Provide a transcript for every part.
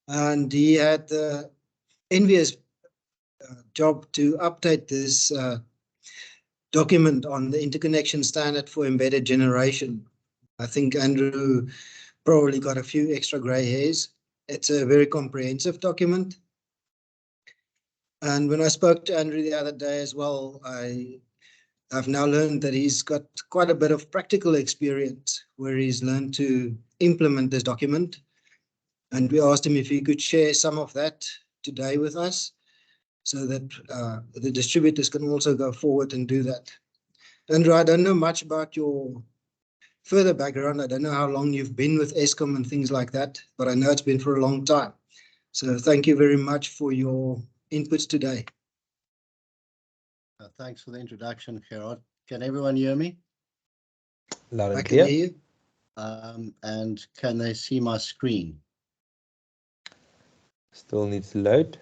and he had the envious job to update this document on the interconnection standard for embedded generation. I think Andrew probably got a few extra gray hairs. It's a very comprehensive document. And when I spoke to Andrew the other day as well, I've now learned that he's got quite a bit of practical experience where he's learned to implement this document. And we asked him if he could share some of that today with us so that the distributors can also go forward and do that. Andrew, I don't know much about your further background. I don't know how long you've been with Eskom and things like that, but I know it's been for a long time. So thank you very much for your inputs today. Thanks for the introduction, Gerard. Can everyone hear me? Loud and I can clear. hear you. And can they see my screen? Still needs to load.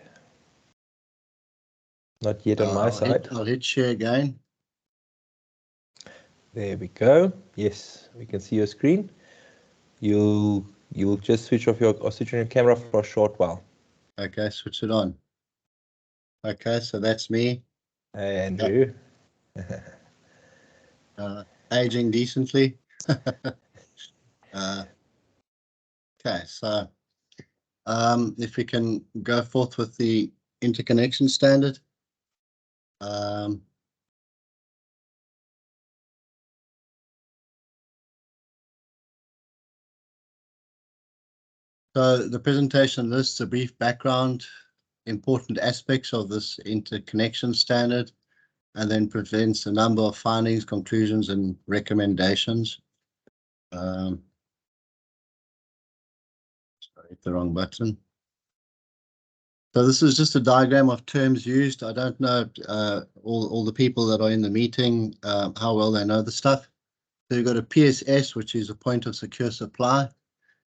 Not yet on my side. I'll hit share again. There we go. Yes, we can see your screen. You'll just switch on your camera for a short while. Okay, switch it on. Okay, so that's me. Hey, Andrew. Aging decently. Okay, so if we can go forth with the interconnection standard. So the presentation lists a brief background, important aspects of this interconnection standard, and then presents a number of findings, conclusions, and recommendations. Sorry, hit the wrong button. So this is just a diagram of terms used. I don't know all the people that are in the meeting, how well they know the stuff. So you've got a PSS, which is a point of secure supply.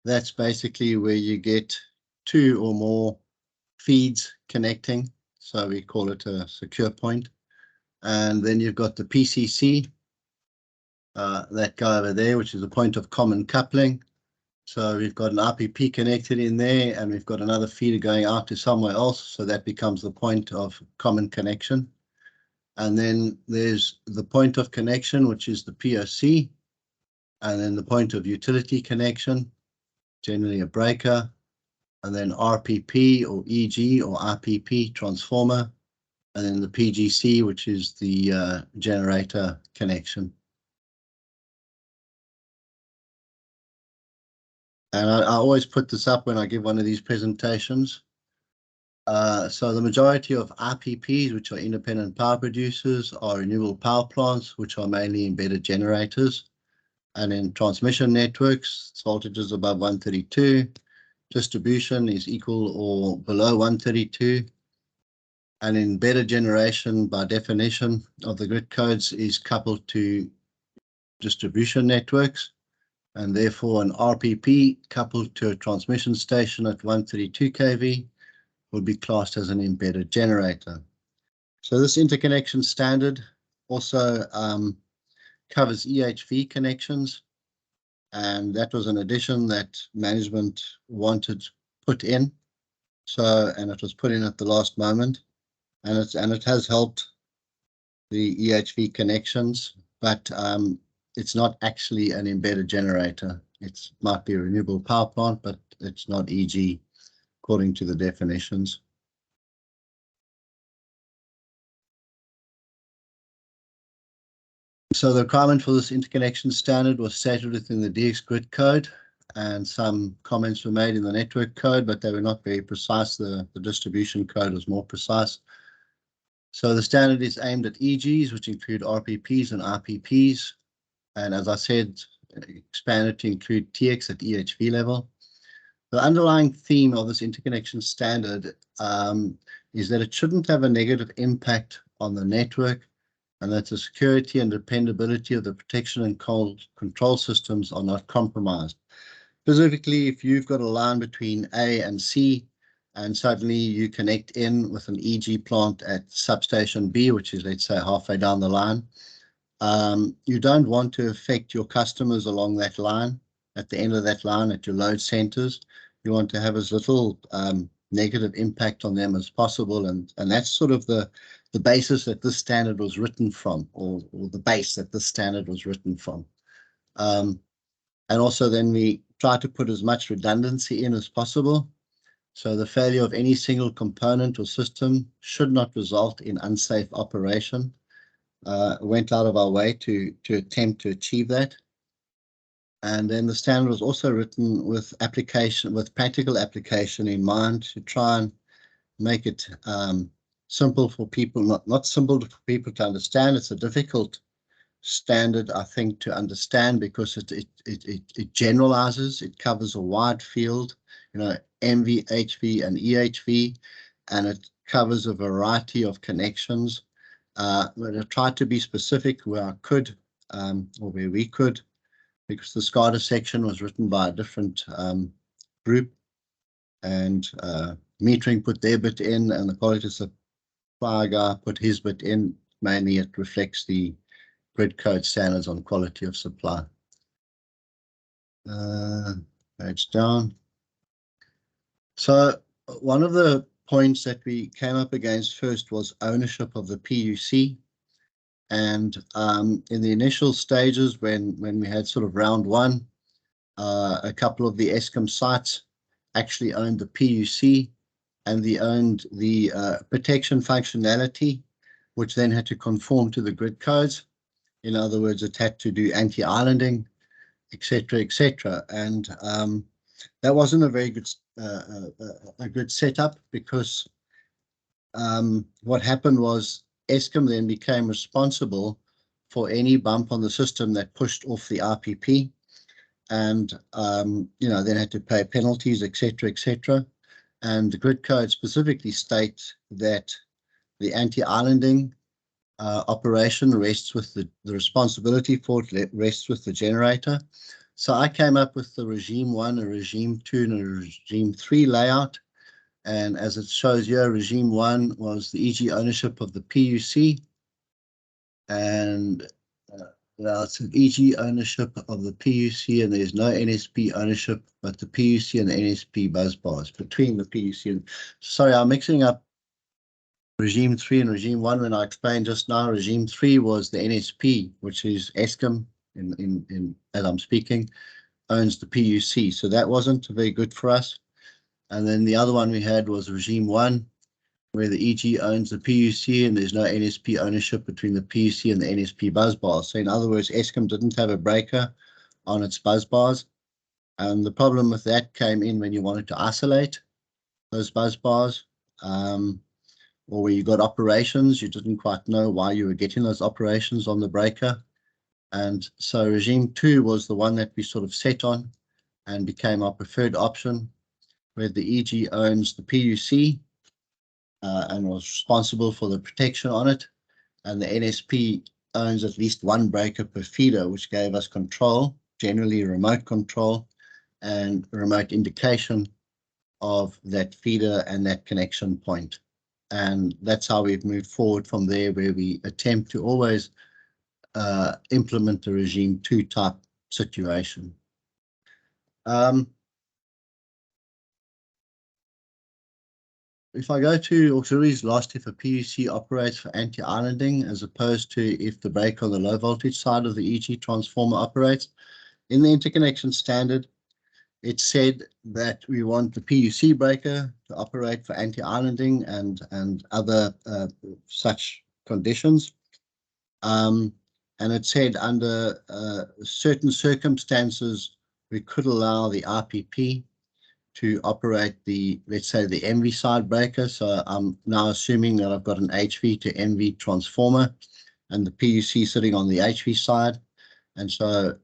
That's basically where you get two or more feeds connecting. So we call it a secure point. And then you've got the PCC, that guy over there, which is a point of common coupling. So we've got an RPP connected in there, and we've got another feeder going out to somewhere else. So that becomes the point of common connection. And then there's the point of connection, which is the POC, and then the point of utility connection, generally a breaker, and then RPP or EG or RPP transformer, and then the PGC, which is the generator connection. And I always put this up when I give one of these presentations. So the majority of RPPs, which are independent power producers, are renewable power plants, which are mainly embedded generators. And in transmission networks, voltages above 132. Distribution is equal or below 132. And embedded generation, by definition of the grid codes, is coupled to distribution networks. And therefore, an RPP coupled to a transmission station at 132 kV would be classed as an embedded generator. So this interconnection standard also covers EHV connections, and that was an addition that management wanted put in. So, and it was put in at the last moment, and it has helped the EHV connections, but it's not actually an embedded generator. It might be a renewable power plant, but it's not EG according to the definitions. So the requirement for this interconnection standard was stated within the DX grid code, and some comments were made in the network code, but they were not very precise. The distribution code was more precise. So the standard is aimed at EGs, which include RPPs and RPPs. And as I said, expanded to include TX at EHV level. The underlying theme of this interconnection standard is that it shouldn't have a negative impact on the network, and that the security and dependability of the protection and control systems are not compromised. Specifically, if you've got a line between A and C, and suddenly you connect in with an EG plant at substation B, which is, let's say, halfway down the line, you don't want to affect your customers along that line, at the end of that line, at your load centers, You want to have as little negative impact on them as possible, and that's sort of the basis that this standard was written from, or the base that this standard was written from. And also then we try to put as much redundancy in as possible. So the failure of any single component or system should not result in unsafe operation. Went out of our way to attempt to achieve that. And then the standard was also written with practical application in mind, to try and make it simple for people, not simple for people to understand. It's a difficult standard, I think, to understand, because it generalizes, it covers a wide field, MV, HV, and EHV, and it covers a variety of connections. But I tried to be specific where I could, or where we could, because the SCADA section was written by a different group, and metering put their bit in, and the quality supply guy put his bit in. Mainly it reflects the grid code standards on quality of supply. Page down. So one of the points that we came up against first was ownership of the PUC. And in the initial stages, when we had sort of round one, a couple of the Eskom sites actually owned the PUC, and they owned the protection functionality, which then had to conform to the grid codes. In other words, it had to do anti-islanding, etc., etc. And that wasn't a very good setup, because what happened was Eskom then became responsible for any bump on the system that pushed off the RPP, and then had to pay penalties, etc., etc. And the grid code specifically states that the anti-islanding operation rests with the responsibility for it rests with the generator. So I came up with the regime 1, a regime 2, and a regime 3 layout. And as it shows here, regime 1 was the EG ownership of the PUC, and it's an EG ownership of the PUC, and there's no NSP ownership but the PUC and the NSP bus bars between the PUC and, sorry, I'm mixing up regime 3 and regime 1 when I explained just now. Regime 3 was the NSP, which is Eskom, as I'm speaking, owns the PUC. So that wasn't very good for us. And then the other one we had was regime 1, where the EG owns the PUC and there's no NSP ownership between the PUC and the NSP bus bars. So in other words, Eskom didn't have a breaker on its bus bars. And the problem with that came in when you wanted to isolate those bus bars, or where you got operations, you didn't quite know why you were getting those operations on the breaker. And so regime 2 was the one that we sort of set on and became our preferred option, where the EG owns the PUC and was responsible for the protection on it. And the NSP owns at least one breaker per feeder, which gave us control, generally remote control, and remote indication of that feeder and that connection point. And that's how we've moved forward from there, where we attempt to always implement a regime 2 type situation. If I go to auxiliaries lost if a PUC operates for anti-islanding, as opposed to if the breaker on the low voltage side of the EG transformer operates, in the interconnection standard, it said that we want the PUC breaker to operate for anti-islanding and other such conditions. And it said under certain circumstances, we could allow the RPP to operate the, let's say, the MV side breaker. So I'm now assuming that I've got an HV to MV transformer and the PUC sitting on the HV side. And so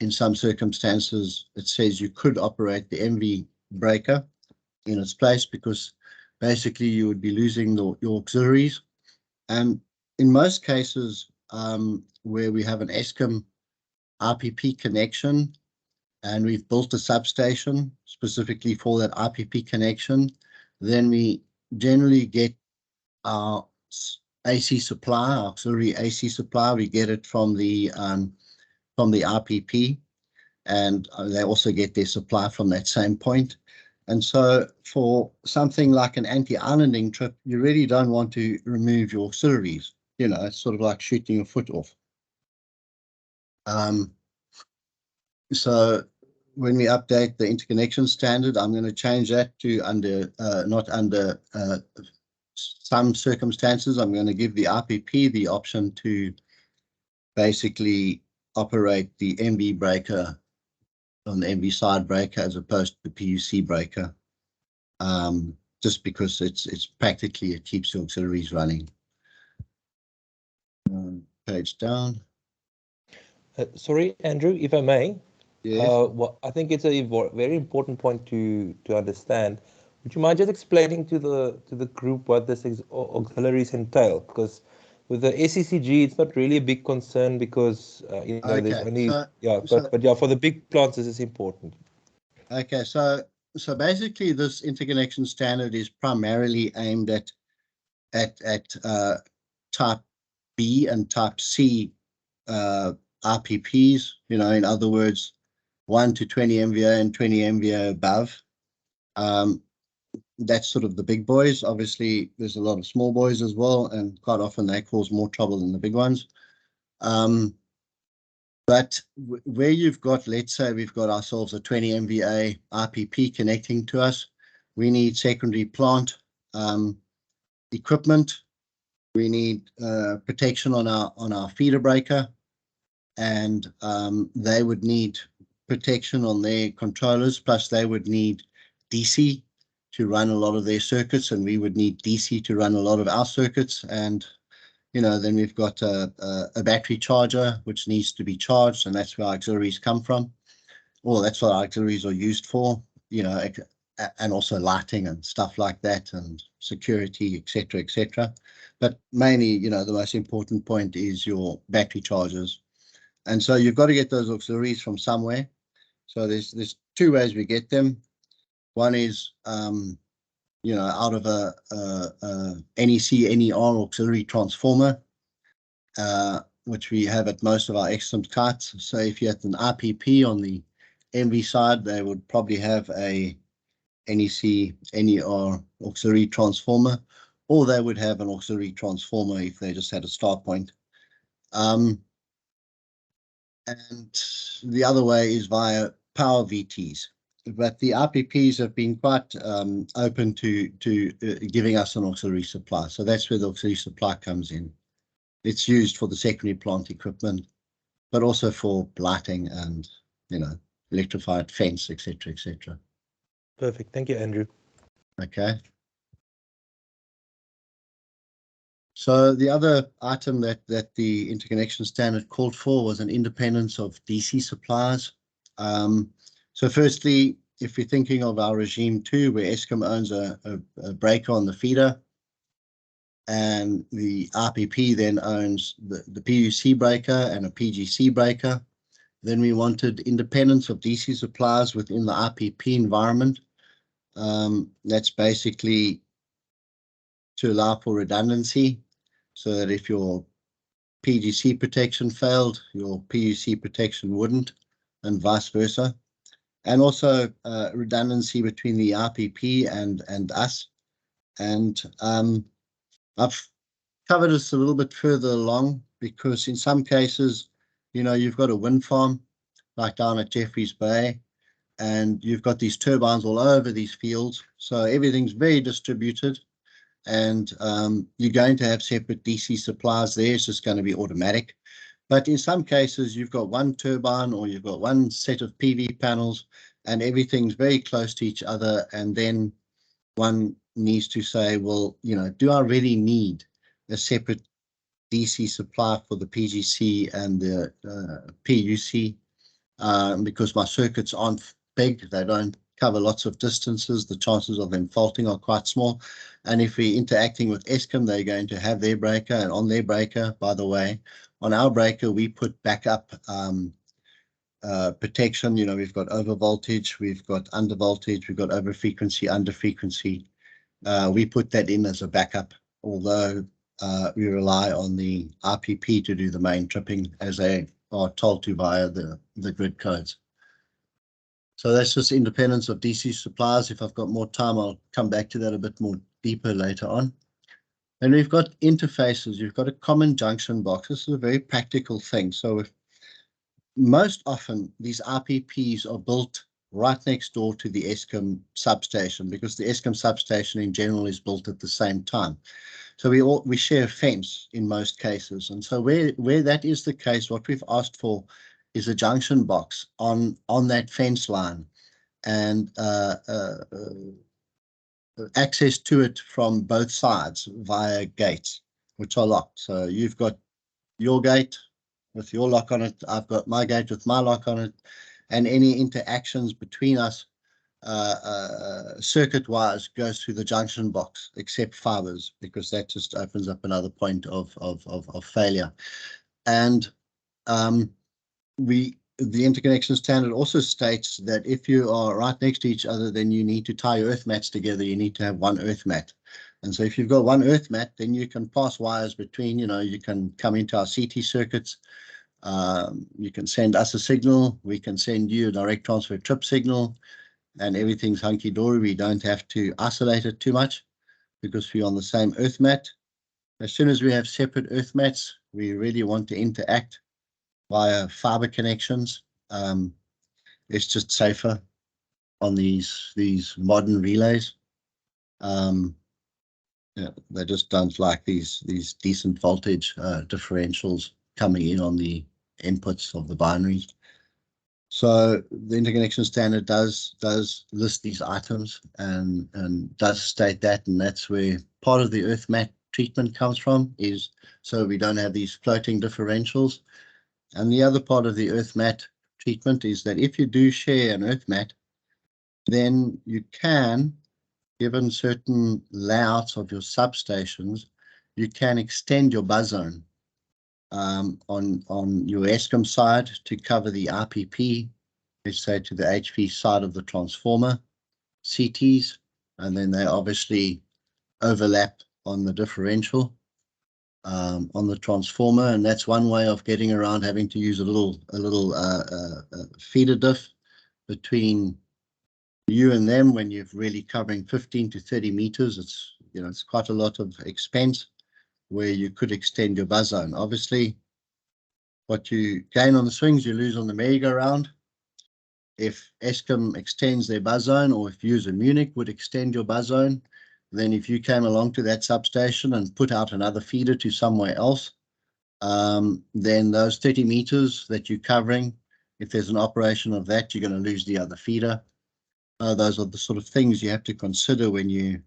in some circumstances, it says you could operate the MV breaker in its place, because basically you would be losing your auxiliaries. And in most cases where we have an Eskom RPP connection and we've built a substation specifically for that RPP connection, then we generally get our AC supply, our auxiliary AC supply. We get it from the RPP, and they also get their supply from that same point. And so for something like an anti-islanding trip, you really don't want to remove your auxiliaries. You know, it's sort of like shooting your foot off. So when we update the interconnection standard, I'm going to change that to under, not under some circumstances. I'm going to give the RPP the option to basically operate the MV breaker on the MV side breaker as opposed to the PUC breaker. Just because it's practically, it keeps the auxiliaries running. Page down. Sorry, Andrew, if I may. Yes. Well, I think it's a very important point to understand. Would you mind just explaining to the group what this auxiliaries entail? Because with the SECG, it's not really a big concern because you know, there's Okay, only so but yeah, for the big plants, this is important. okay, so basically, this interconnection standard is primarily aimed at type B and type C RPPs. You know, in other words, 1 to 20 MVA and 20 MVA above. That's sort of the big boys. Obviously, there's a lot of small boys as well, and quite often they cause more trouble than the big ones. But where you've got, let's say we've got ourselves a 20 MVA RPP connecting to us, we need secondary plant equipment. We need protection on our feeder breaker, and they would need protection on their controllers, plus they would need DC to run a lot of their circuits, and we would need DC to run a lot of our circuits. And you know, then we've got a battery charger which needs to be charged, and that's where auxiliaries come from. Well, that's what auxiliaries are used for, you know, and also lighting and stuff like that, and security, etc., etc. But mainly, you know, the most important point is your battery chargers. And so you've got to get those auxiliaries from somewhere. So there's two ways we get them. One is you know, out of a NEC NER auxiliary transformer, which we have at most of our XSIM kites. So if you had an RPP on the MV side, they would probably have a NEC NER auxiliary transformer, or they would have an auxiliary transformer if they just had a start point. And the other way is via power VTs. But the RPPs have been quite open to giving us an auxiliary supply. So that's where the auxiliary supply comes in. It's used for the secondary plant equipment, but also for lighting and, you know, electrified fence, etc., etc. Perfect. Thank you, Andrew. Okay. So the other item that the interconnection standard called for was an independence of DC suppliers. So firstly, if we're thinking of our regime 2, where Eskom owns a breaker on the feeder, and the RPP then owns the PUC breaker and a PGC breaker, then we wanted independence of DC suppliers within the RPP environment. That's basically to allow for redundancy, so that if your PGC protection failed, your PUC protection wouldn't, and vice versa. And also redundancy between the RPP and us. And I've covered this a little bit further along, because in some cases, you know, you've got a wind farm like down at Jeffreys Bay, and you've got these turbines all over these fields. So everything's very distributed, and you're going to have separate DC supplies there. It's just going to be automatic. But in some cases, you've got one turbine or you've got one set of PV panels, and everything's very close to each other. And then one needs to say, well, you know, do I really need a separate DC supply for the PGC and the PUC? Because my circuits aren't big, they don't cover lots of distances, the chances of them faulting are quite small. And if we're interacting with Eskom, they're going to have their breaker, and on their breaker, by the way, on our breaker, we put backup protection. You know, we've got over voltage, we've got under voltage, we've got over frequency, under frequency. We put that in as a backup, although we rely on the RPP to do the main tripping as they are told to via the grid codes. So that's just independence of DC supplies. If I've got more time, I'll come back to that a bit more deeper later on. And we've got interfaces. You've got a common junction box. This is a very practical thing. So most often these RPPs are built right next door to the Eskom substation, because the Eskom substation in general is built at the same time. So we share a fence in most cases. And so where that is the case, what we've asked for is a junction box on that fence line, and access to it from both sides via gates, which are locked. So you've got your gate with your lock on it, I've got my gate with my lock on it, and any interactions between us circuit wise goes through the junction box, except fibers, because that just opens up another point of failure. And the interconnection standard also states that if you are right next to each other, then you need to tie your earth mats together. You need to have one earth mat. And so if you've got one earth mat, then you can pass wires between, you can come into our CT circuits. You can send us a signal. We can send you a direct transfer trip signal, and everything's hunky-dory. We don't have to isolate it too much because we're on the same earth mat. As soon as we have separate earth mats, we really want to interact via fiber connections. It's just safer on these modern relays. They just don't like these decent voltage differentials coming in on the inputs of the binaries. So the interconnection standard does list these items and does state that, and that's where part of the earth mat treatment comes from, is so we don't have these floating differentials. And the other part of the earth mat treatment is that if you do share an earth mat, then you can, given certain layouts of your substations, you can extend your buzz zone on your Eskom side to cover the RPP, let's say to the HV side of the transformer CTs, and then they obviously overlap on the differential on the transformer, and that's one way of getting around having to use a little feeder diff between you and them when you're really covering 15 to 30 meters. It's quite a lot of expense where you could extend your buzz zone. Obviously, what you gain on the swings, you lose on the merry-go-round. If Eskom extends their buzz zone, or if you as a Munich would extend your buzz zone, then if you came along to that substation and put out another feeder to somewhere else, then those 30 meters that you're covering, if there's an operation of that, you're going to lose the other feeder. Those are the sort of things you have to consider when you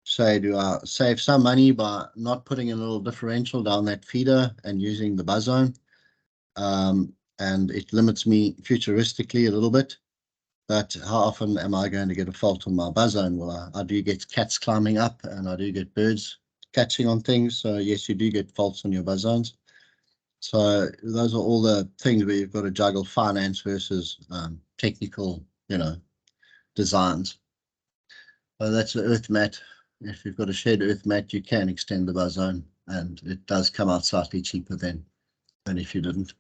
say, do I save some money by not putting a little differential down that feeder and using the buzz zone? And it limits me futuristically a little bit. But how often am I going to get a fault on my buzz zone? Well, I do get cats climbing up, and I do get birds catching on things. So yes, you do get faults on your buzz zones. So those are all the things where you've got to juggle finance versus technical, designs. So that's the earth mat. If you've got a shared earth mat, you can extend the buzz zone, and it does come out slightly cheaper than if you didn't.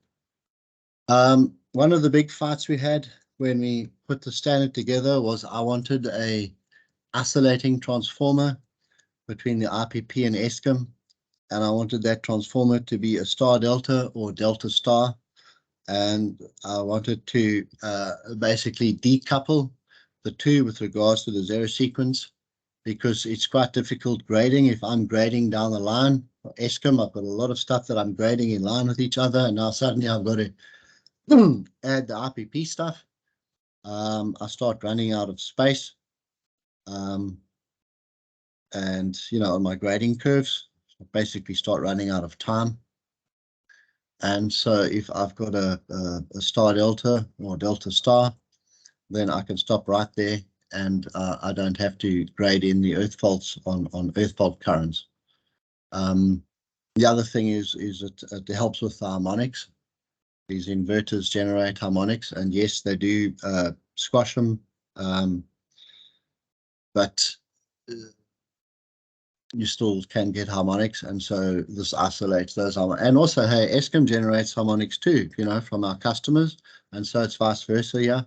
One of the big fights we had when we put the standard together was I wanted a oscillating transformer between the IPP and Eskom, and I wanted that transformer to be a star delta or delta star, and I wanted to basically decouple the two with regards to the zero sequence, because it's quite difficult grading. If I'm grading down the line for Eskom, I've got a lot of stuff that I'm grading in line with each other, and now suddenly I've got to add the IPP stuff. I start running out of space, and on my grading curves, I basically start running out of time. And so if I've got a star delta or delta star, then I can stop right there, and I don't have to grade in the earth faults on earth fault currents. The other thing is it helps with the harmonics. These inverters generate harmonics, and yes, they do squash them, but you still can get harmonics, and so this isolates those harmonics. And also, hey, Eskom generates harmonics too, from our customers, and so it's vice versa. Yeah,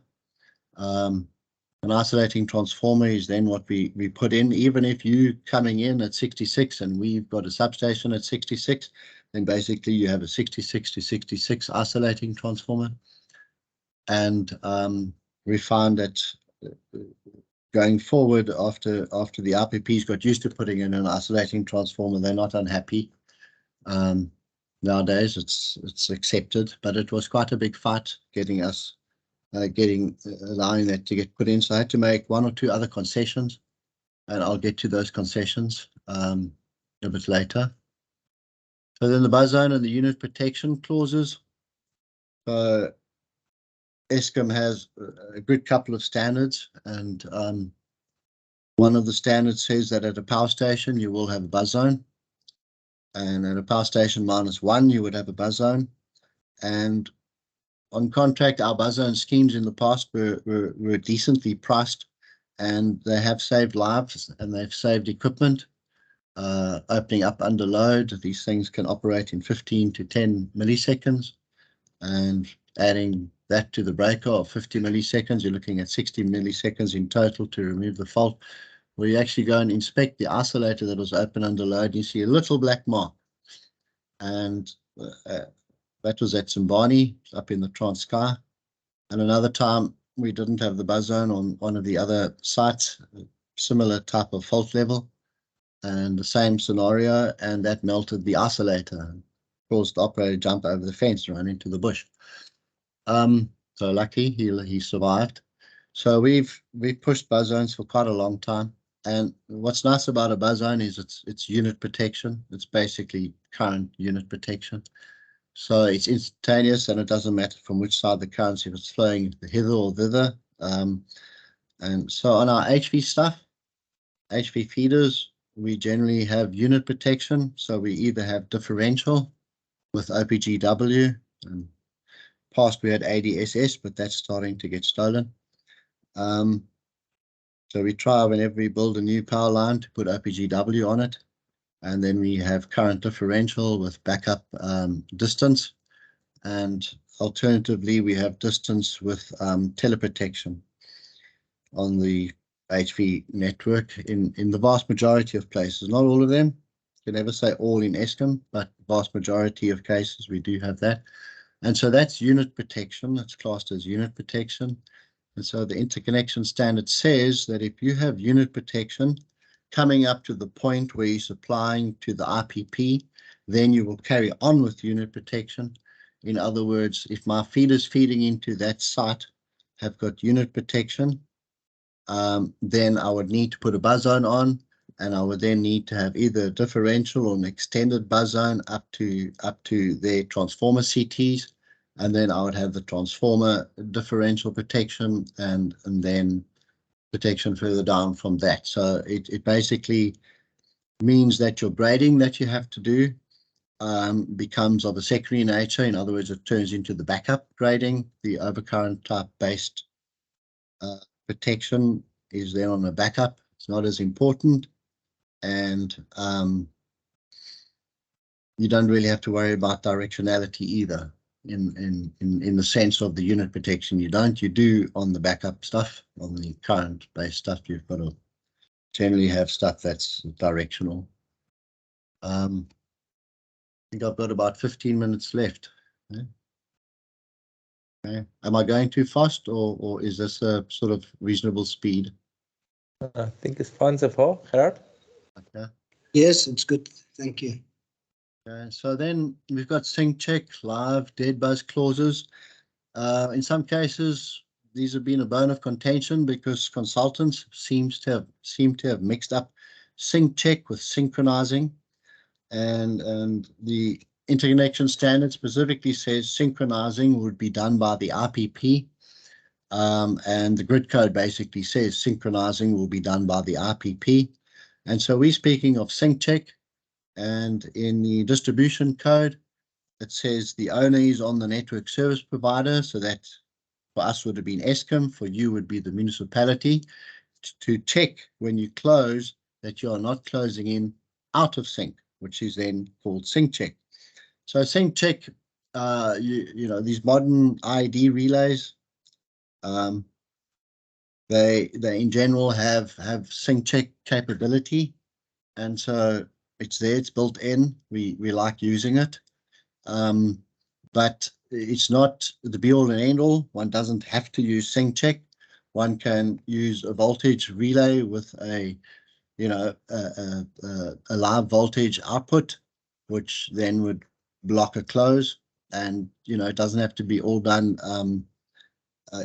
An isolating transformer is then what we put in. Even if you coming in at 66 and we've got a substation at 66, then basically you have a 66 to 66 isolating transformer. And we found that going forward, after the RPPs got used to putting in an isolating transformer, they're not unhappy. Nowadays it's accepted, but it was quite a big fight getting us allowing that to get put in. So I had to make one or two other concessions, and I'll get to those concessions a bit later. So then the buzz zone and the unit protection clauses. So Eskom has a good couple of standards, and one of the standards says that at a power station you will have a buzz zone, and at a power station -1 you would have a buzz zone. And on contract, our buzz zone schemes in the past were decently priced, and they have saved lives and they've saved equipment. Opening up under load, these things can operate in 15 to 10 milliseconds, and adding that to the breaker of 50 milliseconds, you're looking at 60 milliseconds in total to remove the fault. Where you actually go and inspect the isolator that was open under load, you see a little black mark, and that was at Simbani up in the Transkei. And another time we didn't have the buzz zone on one of the other sites, similar type of fault level, and the same scenario, and that melted the isolator, caused the operator to jump over the fence and run into the bush. So lucky he survived. So we've pushed buzz zones for quite a long time. And what's nice about a buzz zone is it's unit protection. It's basically current unit protection. So it's instantaneous, and it doesn't matter from which side the current, if it's flowing hither or thither. And so on our HV stuff, HV feeders, we generally have unit protection. So we either have differential with OPGW. And past we had ADSS, but that's starting to get stolen. So we try whenever we build a new power line to put OPGW on it. And then we have current differential with backup distance. And alternatively, we have distance with teleprotection on the HV network in the vast majority of places. Not all of them. You can never say all in Eskom, but vast majority of cases we do have that. And so that's unit protection. It's classed as unit protection. And so the interconnection standard says that if you have unit protection coming up to the point where you're supplying to the IPP, then you will carry on with unit protection. In other words, if my feeders feeding into that site have got unit protection, then I would need to put a buzz zone on, and I would then need to have either a differential or an extended buzz zone up to their transformer CTs, and then I would have the transformer differential protection and then protection further down from that. So it basically means that your braiding that you have to do becomes of a secondary nature. In other words, it turns into the backup grading. The overcurrent type based protection is then on a backup. It's not as important, and you don't really have to worry about directionality either. In the sense of the unit protection, you do on the backup stuff. On the current based stuff, you've got to generally have stuff that's directional. I think I've got about 15 minutes left. Okay. Am I going too fast, or is this a sort of reasonable speed? I think it's fine so far, Gerard. Okay. Yes, it's good. Thank you. Okay, so then we've got sync check, live, dead buzz clauses. In some cases, these have been a bone of contention because consultants seem to have mixed up sync check with synchronizing, and the interconnection standard specifically says synchronizing would be done by the IPP, and the grid code basically says synchronizing will be done by the IPP. And so we're speaking of sync check. And in the distribution code, it says the owner is on the network service provider. So that for us would have been Eskom, for you would be the municipality, to check when you close that you are not closing in out of sync, which is then called sync check. So sync check, you know, these modern ID relays, They in general have sync check capability, and so it's there, it's built in. We like using it, but it's not the be all and end all. One doesn't have to use sync check. One can use a voltage relay with a a live voltage output, which then would block a close, and it doesn't have to be all done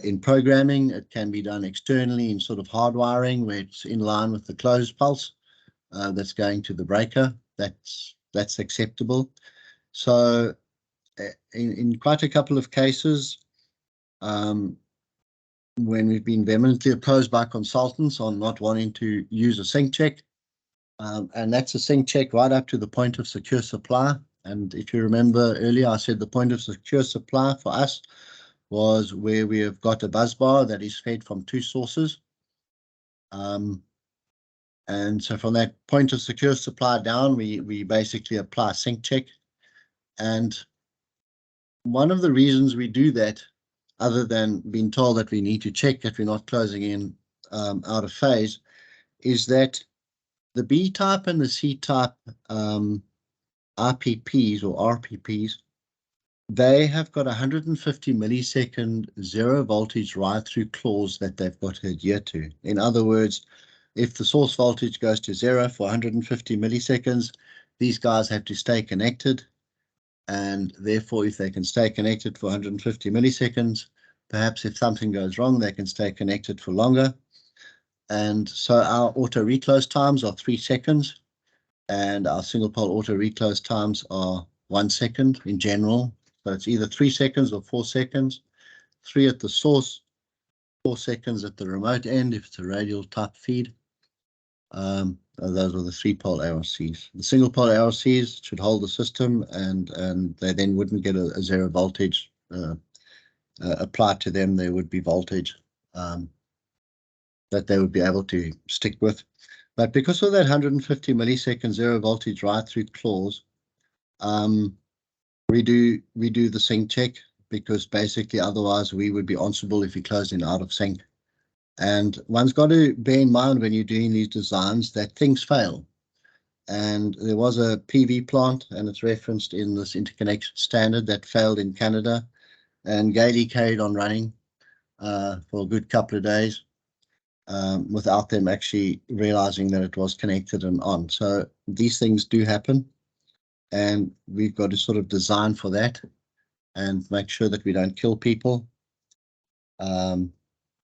in programming. It can be done externally in sort of hardwiring where it's in line with the close pulse that's going to the breaker. That's acceptable. So in quite a couple of cases, when we've been vehemently opposed by consultants on not wanting to use a sync check, and that's a sync check right up to the point of secure supply. And if you remember earlier, I said the point of secure supply for us was where we have got a bus bar that is fed from two sources. And so from that point of secure supply down, we basically apply sync check. And one of the reasons we do that, other than being told that we need to check that we're not closing in out of phase, is that the B type and the C type RPPs or RPPs, they have got 150 millisecond zero voltage ride through clause that they've got to adhere to. In other words, if the source voltage goes to 0 for 150 milliseconds, these guys have to stay connected. And therefore, if they can stay connected for 150 milliseconds, perhaps if something goes wrong, they can stay connected for longer. And so our auto reclose times are 3 seconds, and our single pole auto reclose times are 1 second in general. So it's either 3 seconds or 4 seconds, 3 at the source, 4 seconds at the remote end if it's a radial type feed. Those are the 3-pole ARCs. The single pole ARCs should hold the system, and they then wouldn't get a zero voltage applied to them. There would be voltage that they would be able to stick with. But because of that 150 millisecond zero voltage ride through clause, we do the sync check, because basically otherwise we would be answerable if we closed in out of sync. And one's got to bear in mind when you're doing these designs that things fail. And there was a PV plant, and it's referenced in this interconnection standard, that failed in Canada, and gaily carried on running for a good couple of days without them actually realizing that it was connected and on. So these things do happen, and we've got to sort of design for that and make sure that we don't kill people.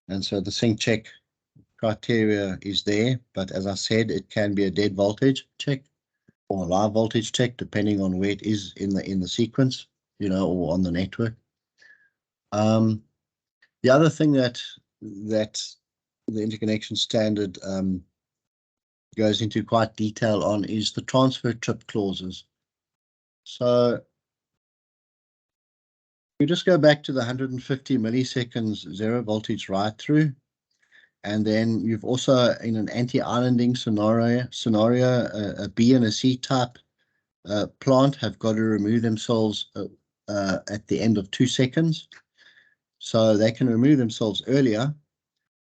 And so the sync check criteria is there, but as I said, it can be a dead voltage check or a live voltage check, depending on where it is in the sequence, or on the network. The other thing that the interconnection standard goes into quite detail on is the transfer trip clauses. So we just go back to the 150 milliseconds zero voltage ride through, and then you've also, in an anti-islanding scenario, a B and a C type plant have got to remove themselves at the end of 2 seconds. So they can remove themselves earlier.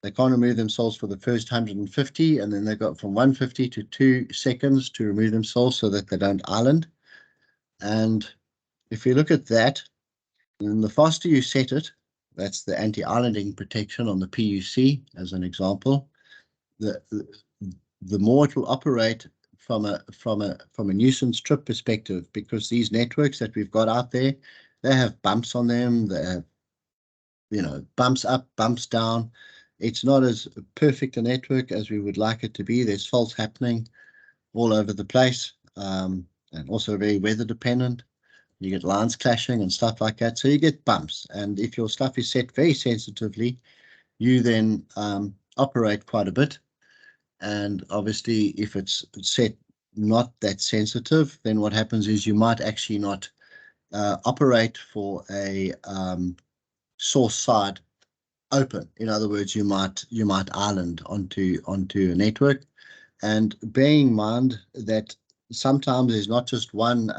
They can't remove themselves for the first 150, and then they've got from 150 to 2 seconds to remove themselves so that they don't island. And if you look at that, then the faster you set it, that's the anti-islanding protection on the PUC as an example, the more it will operate from a nuisance trip perspective, because these networks that we've got out there, they have bumps on them, they have bumps up, bumps down. It's not as perfect a network as we would like it to be. There's faults happening all over the place, and also very weather dependent. You get lines clashing and stuff like that, so you get bumps. And if your stuff is set very sensitively, you then operate quite a bit. And obviously, if it's set not that sensitive, then what happens is you might actually not operate for a source side open. In other words, you might island onto a network. And bearing in mind that sometimes there's not just one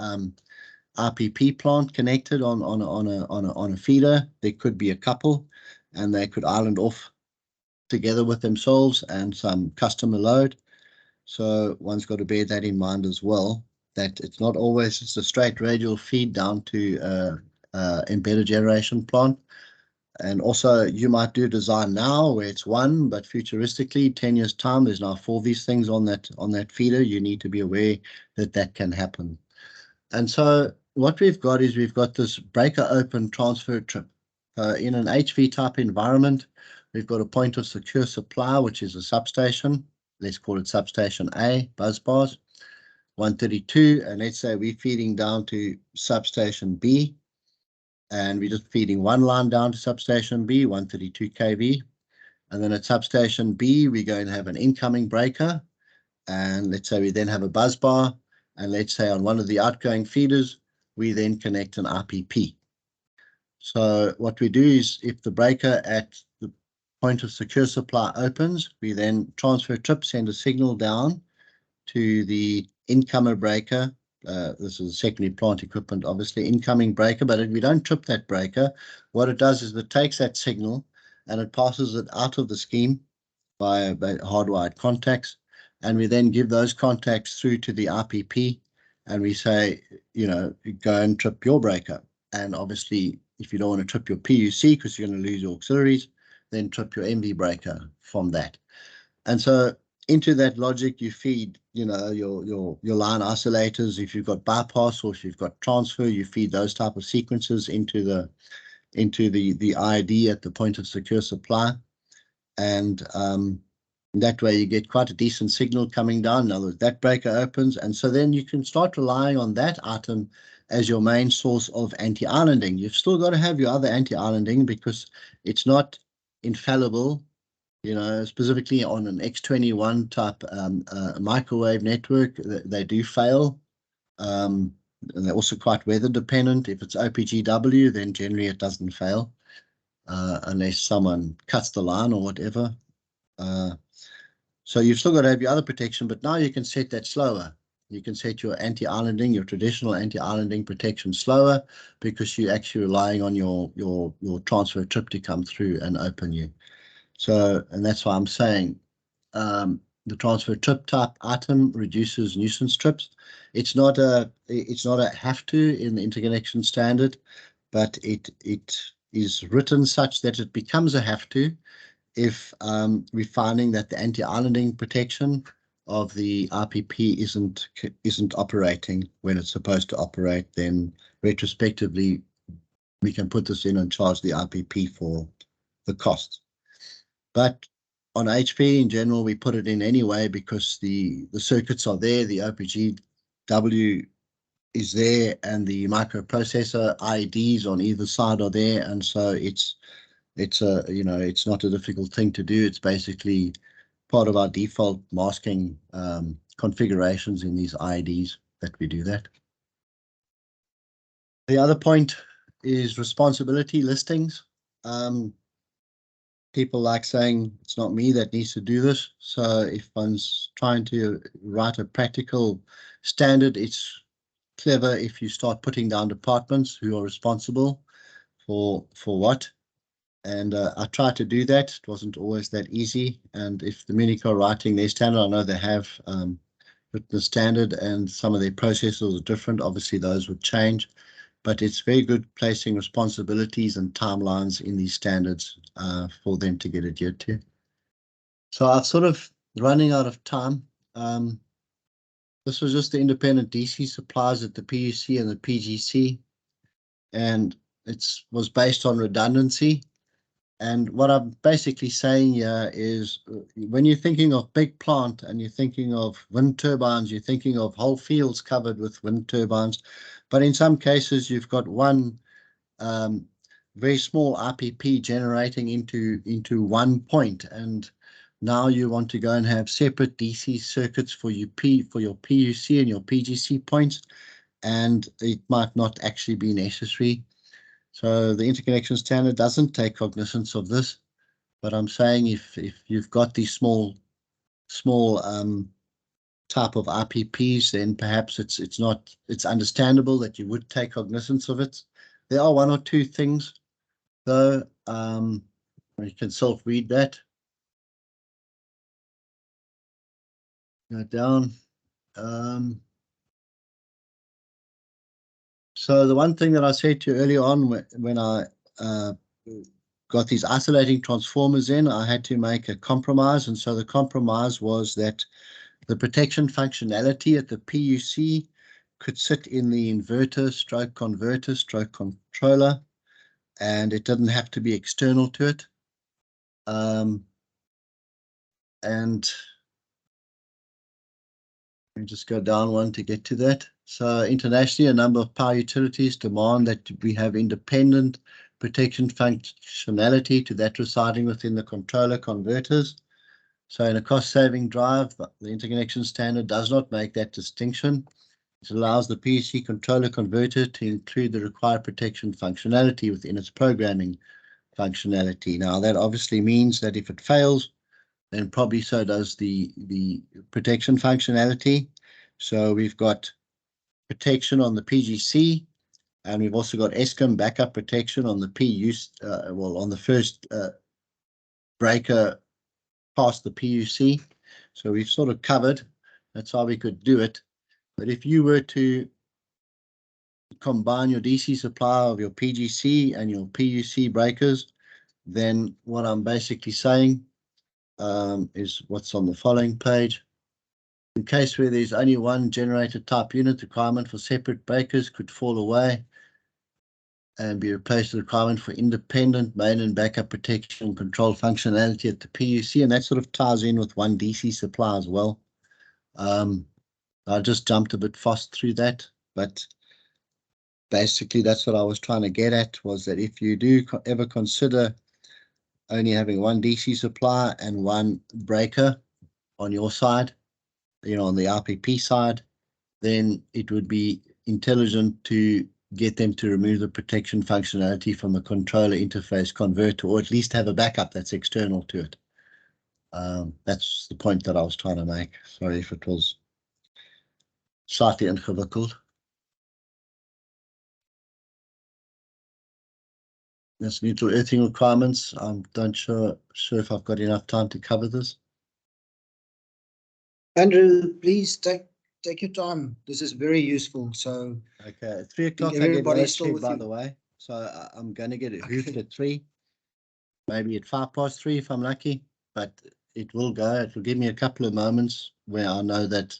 RPP plant connected on a feeder. There could be a couple, and they could island off together with themselves and some customer load. So one's got to bear that in mind as well, that it's not always just a straight radial feed down to embedded generation plant. And also you might do design now where it's one, but futuristically 10 years time, there's now 4 of these things on that feeder. You need to be aware that that can happen. And so what we've got is we've got this breaker open transfer trip. In an HV type environment, we've got a point of secure supply, which is a substation. Let's call it substation A, bus bars, 132. And let's say we're feeding down to substation B. And we're just feeding one line down to substation B, 132 kV. And then at substation B, we're going to have an incoming breaker. And let's say we then have a bus bar. And let's say on one of the outgoing feeders, we then connect an IPP. So what we do is if the breaker at the point of secure supply opens, we then transfer trip, send a signal down to the incomer breaker. This is secondary plant equipment, obviously, incoming breaker. But if we don't trip that breaker, what it does is it takes that signal and it passes it out of the scheme by hardwired contacts. And we then give those contacts through to the IPP and we say, go and trip your breaker. And obviously, if you don't want to trip your PUC because you're going to lose your auxiliaries, then trip your MV breaker from that. And so into that logic, you feed, your line isolators. If you've got bypass or if you've got transfer, you feed those type of sequences into the IED at the point of secure supply. And that way you get quite a decent signal coming down. In other words, that breaker opens. And so then you can start relying on that item as your main source of anti-islanding. You've still got to have your other anti-islanding because it's not infallible. Specifically on an X21 type microwave network, they do fail. And they're also quite weather dependent. If it's OPGW, then generally it doesn't fail unless someone cuts the line or whatever. So you've still got to have your other protection, but now you can set that slower. You can set your anti-islanding, your traditional anti-islanding protection slower because you're actually relying on your transfer trip to come through and open you. So, and that's why I'm saying the transfer trip type item reduces nuisance trips. It's not a have to in the interconnection standard, but it is written such that it becomes a have to if we're finding that the anti-islanding protection of the IPP isn't operating when it's supposed to operate. Then retrospectively we can put this in and charge the IPP for the costs. But on HP in general, we put it in anyway because the circuits are there, the OPGW is there, and the microprocessor IDs on either side are there, and so it's not a difficult thing to do. It's basically part of our default masking configurations in these IDs that we do that. The other point is responsibility listings. People like saying it's not me that needs to do this. So if one's trying to write a practical standard, it's clever if you start putting down departments who are responsible for what. And I tried to do that. It wasn't always that easy. And if the Munico are writing their standard, I know they have written the standard and some of their processes are different. Obviously, those would change. But it's very good placing responsibilities and timelines in these standards for them to get adhered to. So I've sort of running out of time. This was just the independent DC suppliers at the PUC and the PGC. And it was based on redundancy. And what I'm basically saying here is when you're thinking of big plant and you're thinking of wind turbines, you're thinking of whole fields covered with wind turbines. But in some cases, you've got one very small IPP generating into one point. And now you want to go and have separate DC circuits for your PUC and your PGC points. And it might not actually be necessary. So the interconnection standard doesn't take cognizance of this, but I'm saying if you've got these small type of IPPs, then perhaps it's understandable that you would take cognizance of it. There are one or two things, though. You can self-read that. Go down. So the one thing that I said to you earlier on when I got these isolating transformers in, I had to make a compromise. And so the compromise was that the protection functionality at the PUC could sit in the inverter stroke converter stroke controller, and it didn't have to be external to it. And we just go down one to get to that. So internationally, a number of power utilities demand that we have independent protection functionality to that residing within the controller converters. So in a cost-saving drive, the interconnection standard does not make that distinction. It allows the PUC controller converter to include the required protection functionality within its programming functionality. Now, that obviously means that if it fails, then probably so does the protection functionality. So we've got protection on the PGC, and we've also got Eskom backup protection on the PU, well, on the first breaker past the PUC. So we've sort of covered, that's how we could do it. But if you were to combine your DC supply of your PGC and your PUC breakers, then what I'm basically saying is what's on the following page. In case where there's only one generator type unit, requirement for separate breakers could fall away and be replaced with requirement for independent main and backup protection and control functionality at the PUC, and that sort of ties in with one DC supply as well. I just jumped a bit fast through that, but basically that's what I was trying to get at, was that if you do ever consider only having one DC supply and one breaker on your side, on the RPP side, then it would be intelligent to get them to remove the protection functionality from the controller interface converter, or at least have a backup that's external to it. That's the point that I was trying to make. Sorry if it was slightly ingewikkeld. That's neutral earthing requirements. I'm not sure if I've got enough time to cover this. Andrew, please take your time. This is very useful. So okay, at 3 o'clock I get load shed, by the way. So I'm going to get it hoofed at 3, maybe at 3:05 if I'm lucky, but it will go. It will give me a couple of moments where I know that,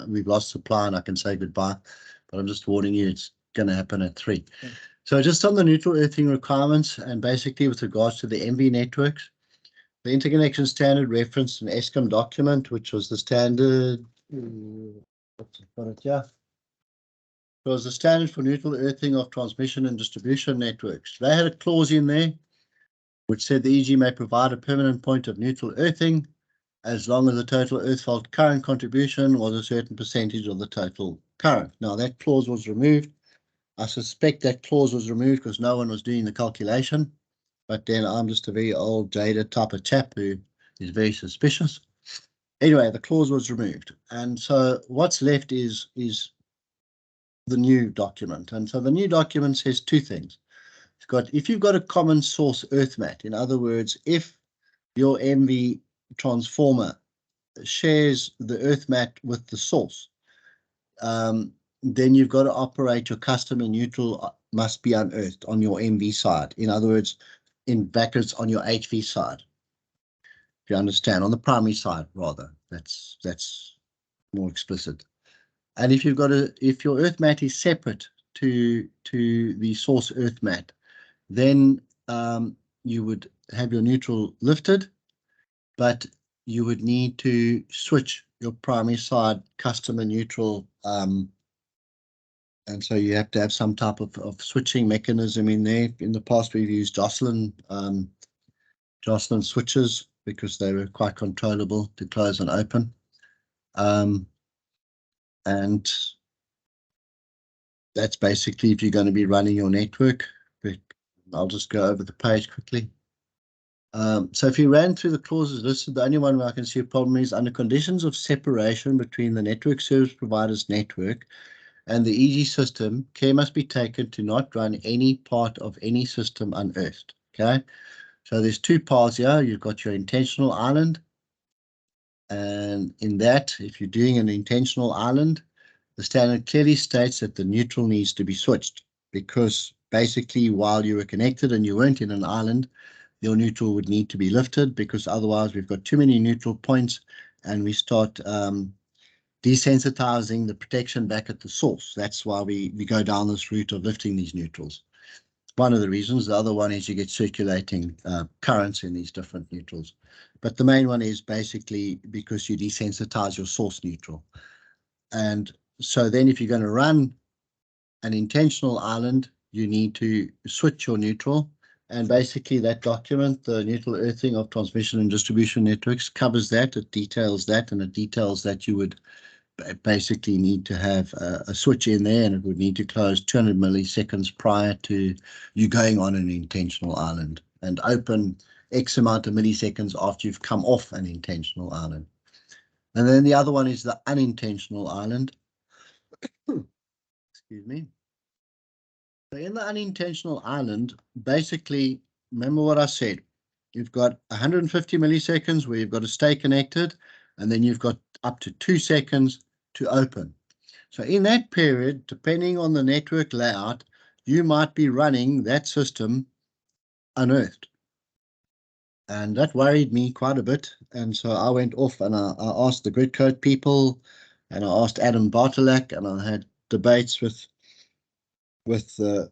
we've lost supply and I can say goodbye, but I'm just warning you, it's going to happen at 3. Okay. So just on the neutral earthing requirements, and basically with regards to the MV networks, the interconnection standard referenced an Eskom document, which was the standard, what's it got it here? It was the standard for neutral earthing of transmission and distribution networks. They had a clause in there which said the EG may provide a permanent point of neutral earthing as long as the total earth fault current contribution was a certain percentage of the total current. Now that clause was removed. I suspect that clause was removed because no one was doing the calculation, but then I'm just a very old jaded type of chap who is very suspicious. Anyway, the clause was removed, and so what's left is the new document. And so the new document says two things. It's got, if you've got a common source earth mat, in other words, if your MV transformer shares the earth mat with the source, then you've got to operate your customer neutral must be unearthed on your MV side. In other words, in brackets on your HV side. If you understand, on the primary side, rather, that's more explicit. And if you've got if your earth mat is separate to the source earth mat, then you would have your neutral lifted, but you would need to switch your primary side customer neutral, and so you have to have some type of switching mechanism in there. In the past, we've used Jocelyn switches because they were quite controllable to close and open. And that's basically if you're going to be running your network. I'll just go over the page quickly. So if you ran through the clauses listed, the only one where I can see a problem is under conditions of separation between the network service provider's network and the EG system, care must be taken to not run any part of any system unearthed. Okay, so there's two parts here. You've got your intentional island, And in that, if you're doing an intentional island, the standard clearly states that the neutral needs to be switched, because basically while you were connected and you weren't in an island, your neutral would need to be lifted, because otherwise we've got too many neutral points and we start desensitizing the protection back at the source. That's why we go down this route of lifting these neutrals. One of the reasons. The other one is you get circulating currents in these different neutrals. But the main one is basically because you desensitize your source neutral. And so then if you're going to run an intentional island, you need to switch your neutral. And basically that document, the neutral earthing of transmission and distribution networks, covers that. It details that, and it details that you would basically need to have a switch in there, and it would need to close 200 milliseconds prior to you going on an intentional island, and open X amount of milliseconds after you've come off an intentional island. And then the other one is the unintentional island. Excuse me. So in the unintentional island, basically, remember what I said. You've got 150 milliseconds where you've got to stay connected, and then you've got up to 2 seconds to open. So in that period, depending on the network layout, you might be running that system unearthed. And that worried me quite a bit. And so I went off and I asked the grid code people, and I asked Adam Bartolak, and I had debates with the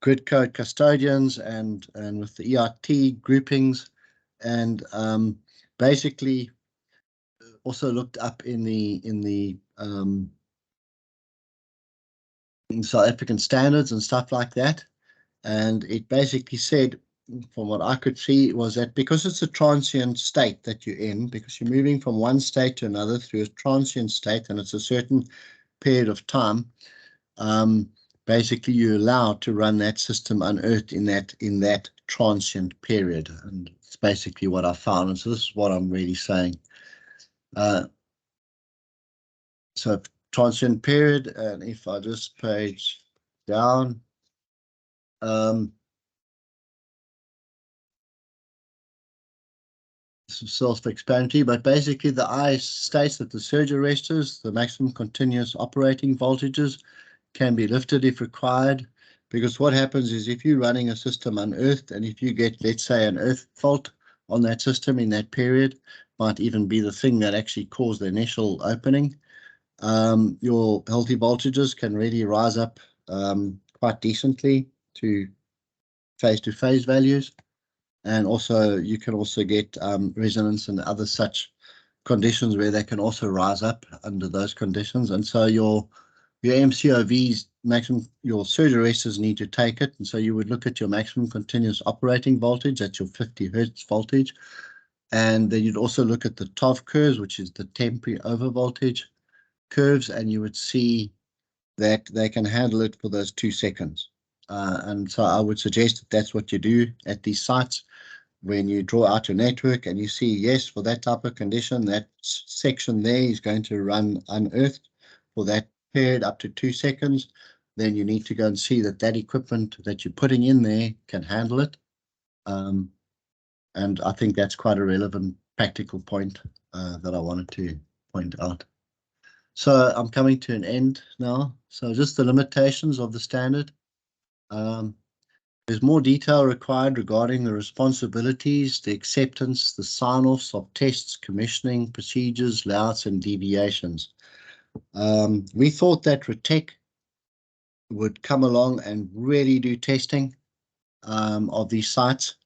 grid code custodians and with the ERT groupings, and basically also looked up in South African standards and stuff like that. And it basically said, from what I could see, was that because it's a transient state that you're in, because you're moving from one state to another through a transient state, and it's a certain period of time, basically you're allowed to run that system unearthed in that transient period. And it's basically what I found. And so this is what I'm really saying. So transient period, and if I just page down, self-explanatory, but basically the I states that the surge arresters, the maximum continuous operating voltages, can be lifted if required, because what happens is if you're running a system unearthed, and if you get, let's say, an earth fault on that system in that period, might even be the thing that actually caused the initial opening, your healthy voltages can really rise up quite decently to phase-to-phase values. And also you can also get resonance and other such conditions where they can also rise up under those conditions. And so your MCOVs, maximum, your surge arresters need to take it. And so you would look at your maximum continuous operating voltage, that's your 50 hertz voltage. And then you'd also look at the TOV curves, which is the temporary overvoltage curves, and you would see that they can handle it for those 2 seconds. And so I would suggest that that's what you do at these sites when you draw out your network, and you see, yes, for that type of condition, that section there is going to run unearthed for that period up to 2 seconds. Then you need to go and see that that equipment that you're putting in there can handle it. And I think that's quite a relevant practical point that I wanted to point out. So I'm coming to an end now. So just the limitations of the standard. There's more detail required regarding the responsibilities, the acceptance, the sign-offs of tests, commissioning, procedures, layouts, and deviations. We thought that RETEC would come along and really do testing of these sites.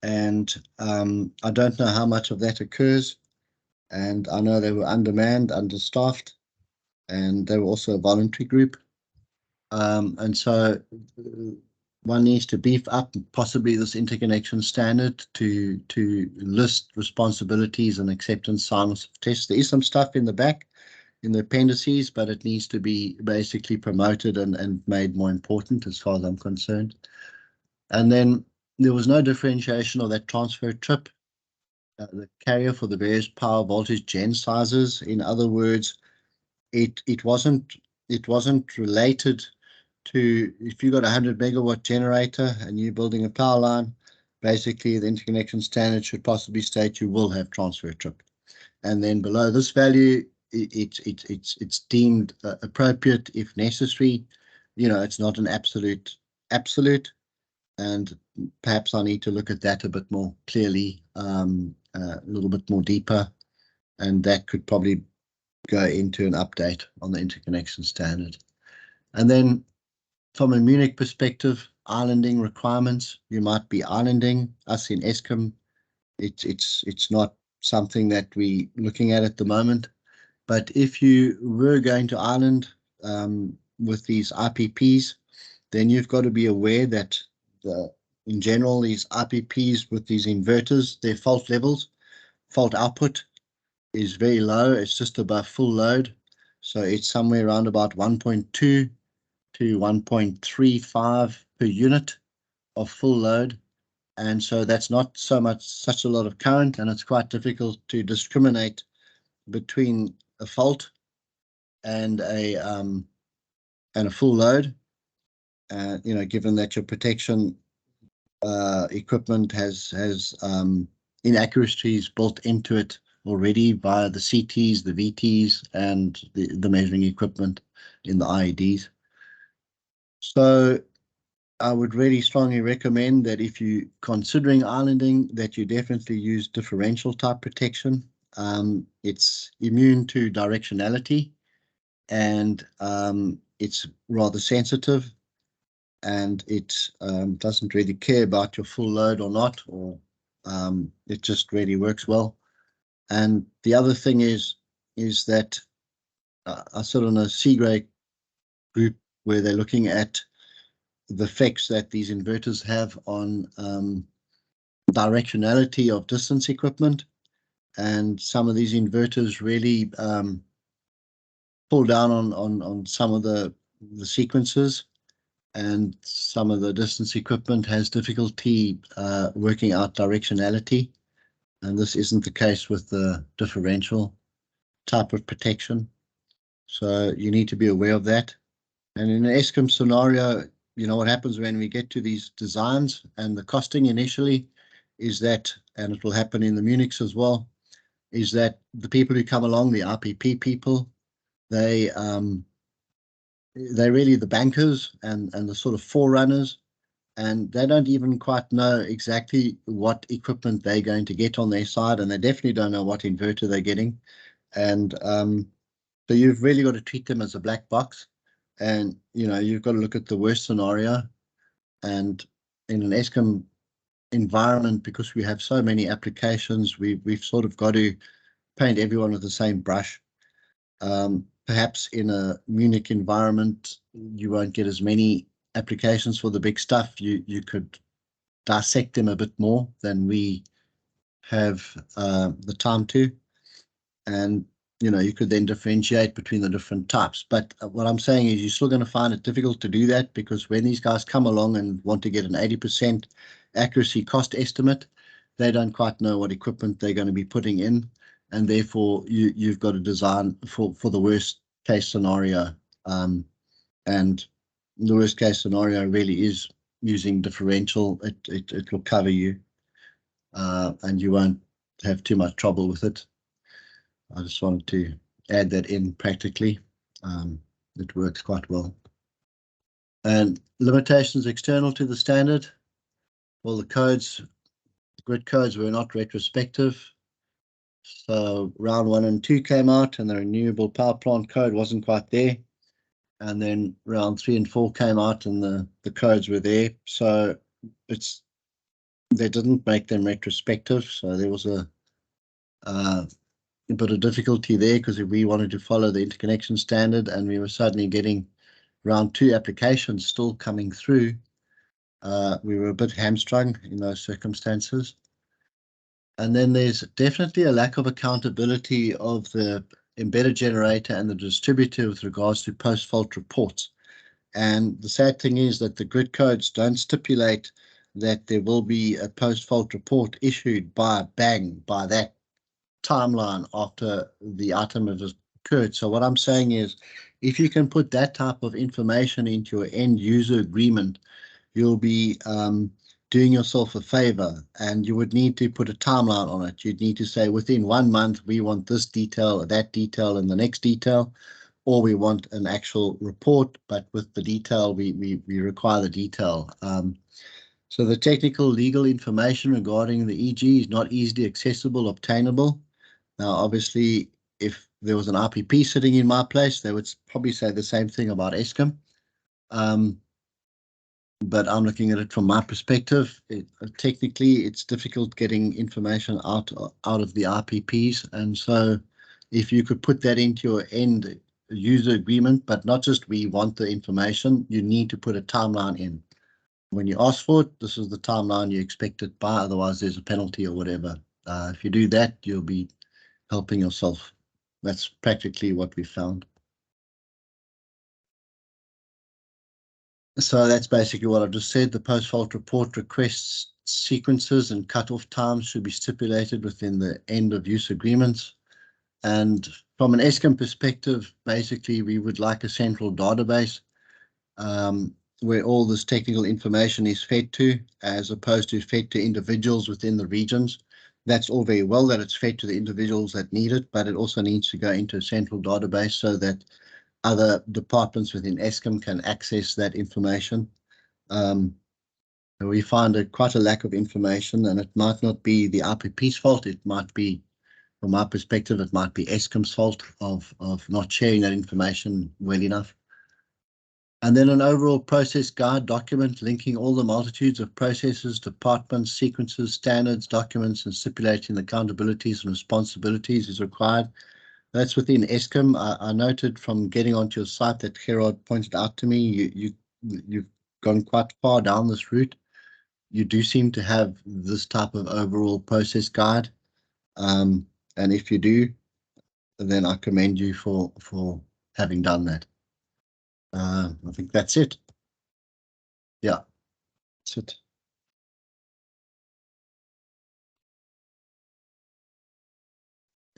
And I don't know how much of that occurs. And I know they were undermanned, understaffed, and they were also a voluntary group. And so one needs to beef up possibly this interconnection standard to list responsibilities and acceptance sign-offs of tests. There is some stuff in the back in the appendices, but it needs to be basically promoted and made more important as far as I'm concerned. And then there was no differentiation of that transfer trip, the carrier for the various power voltage gen sizes. In other words, it wasn't related to, if you got a 100 megawatt generator and you're building a power line, basically the interconnection standard should possibly state you will have transfer trip. And then below this value, it's deemed appropriate if necessary. You know, it's not an absolute, and perhaps I need to look at that a bit more clearly, a little bit more deeper, and that could probably go into an update on the interconnection standard. And then from a Munich perspective, islanding requirements, you might be islanding. Us in Eskom, it's not something that we're looking at the moment. But if you were going to island with these IPPs, then you've got to be aware that in general, these IPPs with these inverters, their fault levels, fault output is very low. It's just above full load. So it's somewhere around about 1.2 to 1.35 per unit of full load. And so that's not such a lot of current, and it's quite difficult to discriminate between a fault and a full load. You know, given that your protection equipment has inaccuracies built into it already via the CTs, the VTs, and the measuring equipment in the IEDs. So I would really strongly recommend that if you're considering islanding, that you definitely use differential type protection. It's immune to directionality, and it's rather sensitive, and it doesn't really care about your full load or not, or it just really works well. And the other thing is that I sit on a C-grade group where they're looking at the effects that these inverters have on directionality of distance equipment, and some of these inverters really pull down on some of the sequences, and some of the distance equipment has difficulty working out directionality, and this isn't the case with the differential type of protection. So you need to be aware of that. And in an Eskom scenario, you know, what happens when we get to these designs and the costing initially is that, and it will happen in the Munichs as well, is that the people who come along, the IPP people, they're really the bankers and the sort of forerunners, and they don't even quite know exactly what equipment they're going to get on their side, and they definitely don't know what inverter they're getting. And so you've really got to treat them as a black box, and you know, you've got to look at the worst scenario. And in an Eskom environment, because we have so many applications, we've sort of got to paint everyone with the same brush. Perhaps in a Munich environment, you won't get as many applications for the big stuff. You could dissect them a bit more than we have the time to, and you know, you could then differentiate between the different types. But what I'm saying is you're still going to find it difficult to do that, because when these guys come along and want to get an 80% accuracy cost estimate, they don't quite know what equipment they're going to be putting in, and therefore you've got to design for the worst case scenario. And the worst case scenario really is using differential. It will cover you, and you won't have too much trouble with it. I just wanted to add that in practically. It works quite well. And limitations external to the standard. Well, the grid codes were not retrospective. So round 1 and 2 came out, and the renewable power plant code wasn't quite there. And then round 3 and 4 came out, and the codes were there. So they didn't make them retrospective. So there was a bit of difficulty there, because if we wanted to follow the interconnection standard and we were suddenly getting round 2 applications still coming through, we were a bit hamstrung in those circumstances. And then there's definitely a lack of accountability of the embedded generator and the distributor with regards to post-fault reports. And the sad thing is that the grid codes don't stipulate that there will be a post-fault report issued by that timeline after the item has occurred. So what I'm saying is, if you can put that type of information into your end user agreement, you'll be doing yourself a favor, and you would need to put a timeline on it. You'd need to say within 1 month, we want this detail, that detail, and the next detail, or we want an actual report, but with the detail, we require the detail. So the technical legal information regarding the EG is not easily accessible, obtainable. Now, obviously, if there was an RPP sitting in my place, they would probably say the same thing about Eskom. But I'm looking at it from my perspective. Technically, it's difficult getting information out of the RPPs. And so if you could put that into your end user agreement, but not just we want the information, you need to put a timeline in. When you ask for it, this is the timeline you expect it by, otherwise there's a penalty or whatever. If you do that, you'll be helping yourself. That's practically what we found. So that's basically what I've just said. The post-fault report requests sequences and cutoff times should be stipulated within the end of use agreements. And from an Eskom perspective, basically, we would like a central database where all this technical information is fed to, as opposed to fed to individuals within the regions. That's all very well that it's fed to the individuals that need it, but it also needs to go into a central database so that other departments within Eskom can access that information. We find quite a lack of information, and it might not be the RPP's fault. It might be, from my perspective, it might be Eskom's fault of not sharing that information well enough. And then an overall process guide document linking all the multitudes of processes, departments, sequences, standards, documents, and stipulating the accountabilities and responsibilities is required. That's within Eskom. I noted from getting onto your site that Gerard pointed out to me, you've gone quite far down this route. You do seem to have this type of overall process guide. And if you do, then I commend you for having done that. I think that's it. Yeah, that's it.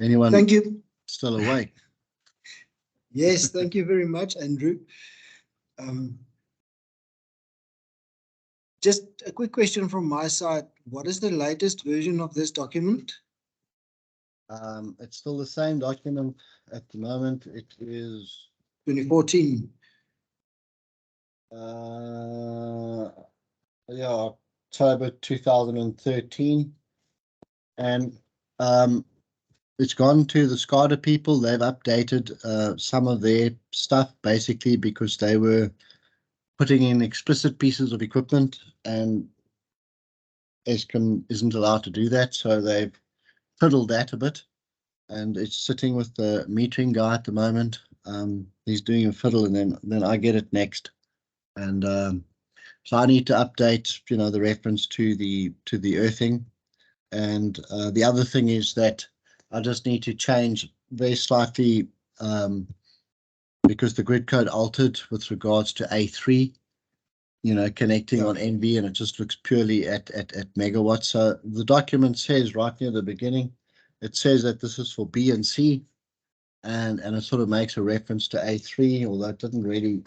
Anyone Thank you. still awake? Yes, thank you very much, Andrew. Just a quick question from my side. What is the latest version of this document? It's still the same document at the moment. It is 2014. Yeah, October 2013. And it's gone to the SCADA people. They've updated some of their stuff basically because they were putting in explicit pieces of equipment, and Eskom isn't allowed to do that. So they've fiddled that a bit, and it's sitting with the metering guy at the moment. He's doing a fiddle, and then I get it next. And so I need to update, the reference to the earthing. And the other thing is that I just need to change very slightly because the grid code altered with regards to A3, connecting on NV, and it just looks purely at megawatts. So the document says right near the beginning, it says that this is for B and C, and it sort of makes a reference to A3, although it didn't really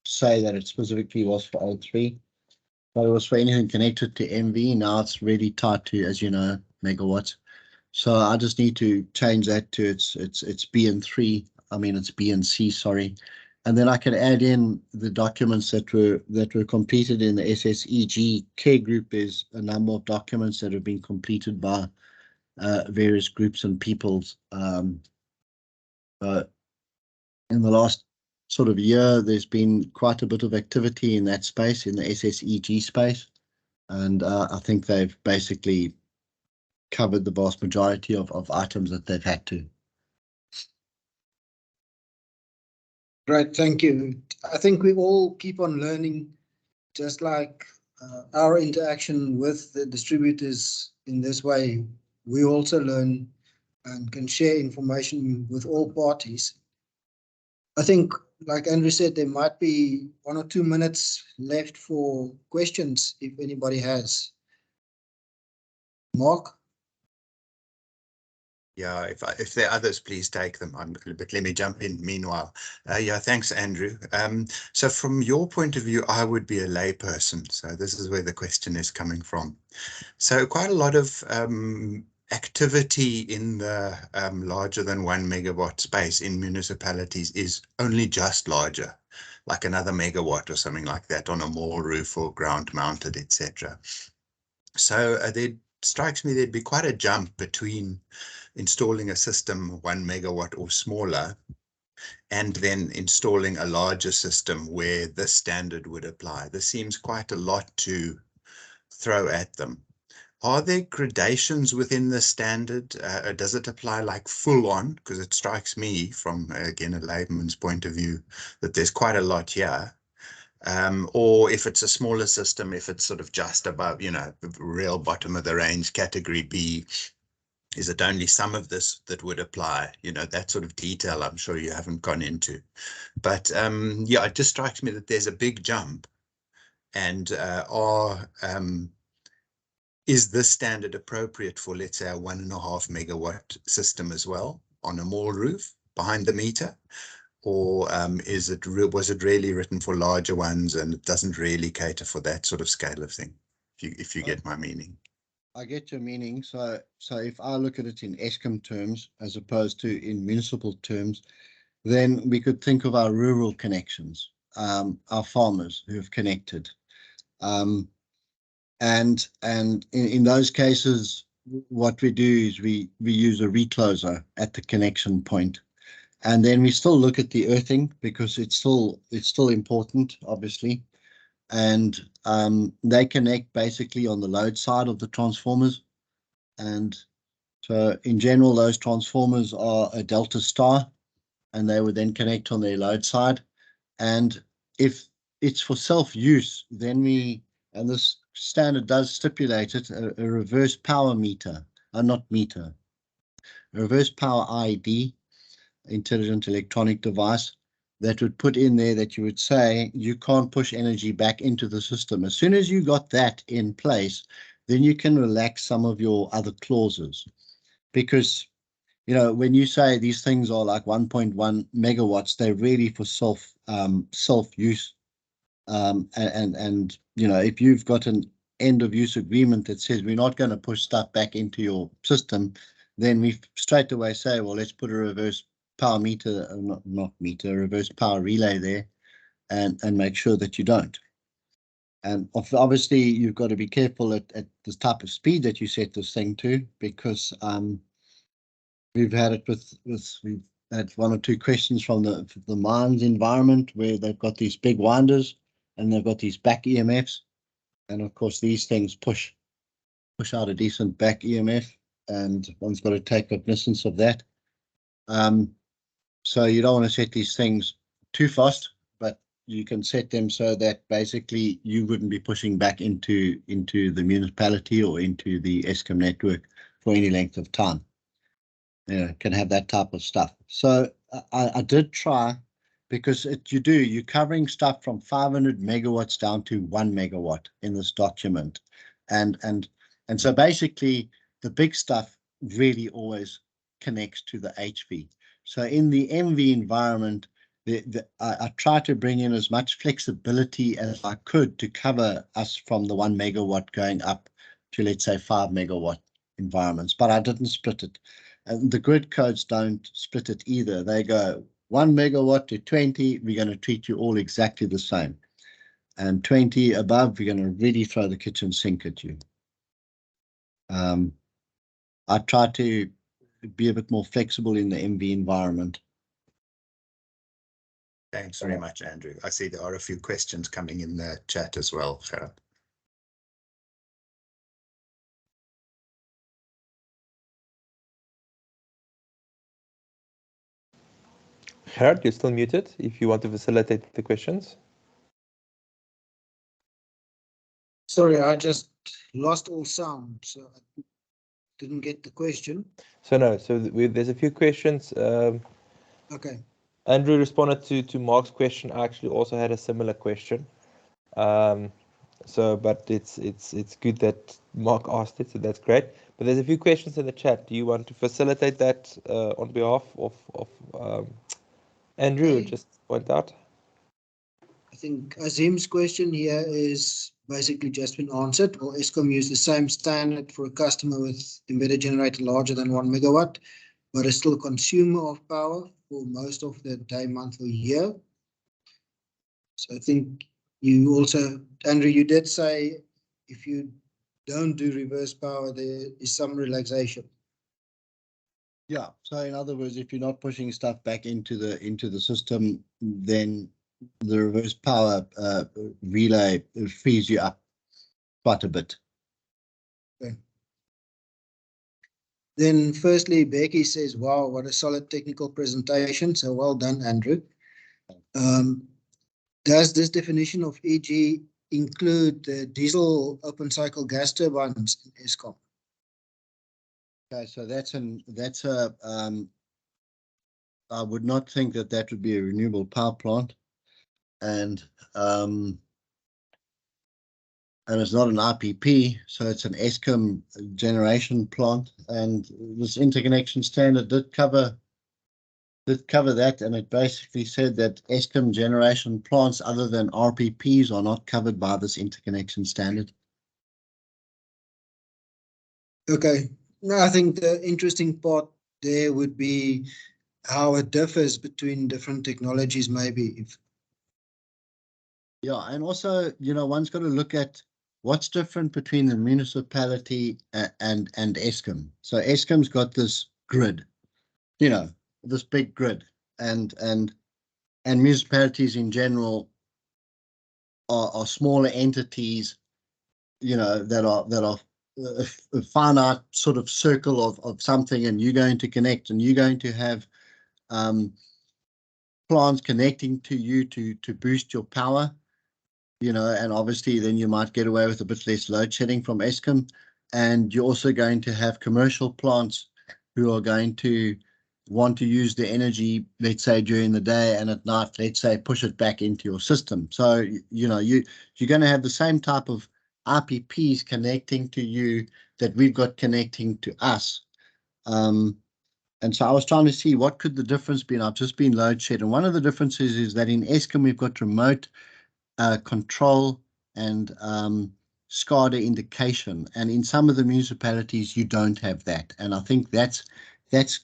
say that it specifically was for A3. But it was for anything connected to MV. Now it's really tied to, as you know, megawatts. So I just need to change that to it's B and 3. I mean, it's B and C, sorry. And then I can add in the documents that were completed in the SSEG care group. There's a number of documents that have been completed by various groups and peoples. In the last sort of year, there's been quite a bit of activity in that space, in the SSEG space. And I think they've basically covered the vast majority of items that they've had to. Great, thank you. I think we all keep on learning, just like our interaction with the distributors in this way. We also learn and can share information with all parties. I think, like Andrew said, there might be 1 or 2 minutes left for questions if anybody has. Mark? Yeah, if there are others, please take them. But let me jump in meanwhile. Yeah, thanks, Andrew. So from your point of view, I would be a layperson. So this is where the question is coming from. So quite a lot of activity in the larger than 1 megawatt space in municipalities is only just larger, like another megawatt or something like that on a mall roof or ground mounted, etc. So there strikes me there'd be quite a jump between installing a system 1 megawatt or smaller and then installing a larger system where this standard would apply. This seems quite a lot to throw at them. Are there gradations within the standard? Does it apply like full on? Because it strikes me from, again, a layman's point of view, that there's quite a lot here. Or if it's a smaller system, if it's sort of just above, you know, real bottom of the range category B, is it only some of this that would apply? You know, that sort of detail I'm sure you haven't gone into. But yeah, it just strikes me that there's a big jump. And is this standard appropriate for, let's say, a 1.5 megawatt system as well on a mall roof behind the meter? Or was it really written for larger ones and it doesn't really cater for that sort of scale of thing? If you get my meaning. I get your meaning. So if I look at it in Eskom terms as opposed to in municipal terms, then we could think of our rural connections, our farmers who have connected. And in those cases, what we do is we use a recloser at the connection point. And then we still look at the earthing because it's still important, obviously. And they connect basically on the load side of the transformers. And so in general, those transformers are a delta star, and they would then connect on their load side. And if it's for self-use, then and this standard does stipulate it, a reverse power meter, not meter, a reverse power ID, intelligent electronic device, that would put in there that you would say you can't push energy back into the system. As soon as you got that in place, then you can relax some of your other clauses. Because, you know, when you say these things are like 1.1 megawatts, they're really for self-use. And you know, if you've got an end of use agreement that says we're not going to push stuff back into your system, then we straight away say, well, let's put a reverse power meter, not meter, a reverse power relay there, and make sure that you don't. And obviously, you've got to be careful at the type of speed that you set this thing to, because we've had it we've had one or two questions from the mines environment where they've got these big winders and they've got these back EMFs, and of course these things push out a decent back EMF, and one's got to take cognizance of that. So you don't want to set these things too fast, but you can set them so that basically you wouldn't be pushing back into the municipality or into the Eskom network for any length of time. You know, can have that type of stuff. So I did try, because you're covering stuff from 500 megawatts down to 1 megawatt in this document, and so basically the big stuff really always connects to the HV. So in the MV environment, I try to bring in as much flexibility as I could to cover us from the 1 megawatt going up to, let's say, 5 megawatt environments, but I didn't split it. And the grid codes don't split it either. They go 1 megawatt to 20, we're going to treat you all exactly the same. And 20 above, we're going to really throw the kitchen sink at you. I try to be a bit more flexible in the MV environment. Thanks very much, Andrew. I see there are a few questions coming in the chat as well, Gerard. Gerard, you're still muted if you want to facilitate the questions. Sorry, I just lost all sound, so I didn't get the question. So no, so there's a few questions. Okay. Andrew responded to Mark's question. I actually also had a similar question. So, but it's good that Mark asked it, so that's great. But there's a few questions in the chat. Do you want to facilitate that on behalf of Andrew? Okay. Just point out. I think Azim's question here is basically just been answered. Will Eskom use the same standard for a customer with embedded generator larger than 1 megawatt, but is still a consumer of power for most of the day, month, or year? So I think you also, Andrew, you did say if you don't do reverse power, there is some relaxation. Yeah. So in other words, if you're not pushing stuff back into the system, then the reverse power relay frees you up quite a bit. Okay. Then firstly, Becky says, wow, what a solid technical presentation. So well done, Andrew. Does this definition of EG include the diesel open cycle gas turbines in Eskom? Okay, so I would not think that would be a renewable power plant, and it's not an RPP, so it's an Eskom generation plant, and this interconnection standard did cover that, and it basically said that Eskom generation plants other than RPPs are not covered by this interconnection standard. Okay. No, I think the interesting part there would be how it differs between different technologies, maybe. Yeah, and also, one's got to look at what's different between the municipality and Eskom. So Eskom's got this grid, this big grid, and municipalities in general are smaller entities, that are a finite sort of circle of something, and you're going to connect, and you're going to have plants connecting to you to boost your power, and obviously then you might get away with a bit less load shedding from Eskom, and you're also going to have commercial plants who are going to want to use the energy, let's say during the day, and at night, let's say, push it back into your system. So, you're going to have the same type of RPPs connecting to you that we've got connecting to us. And so I was trying to see what could the difference be. And I've just been load shed. And one of the differences is that in Eskom, we've got remote control and SCADA indication. And in some of the municipalities, you don't have that. And I think that's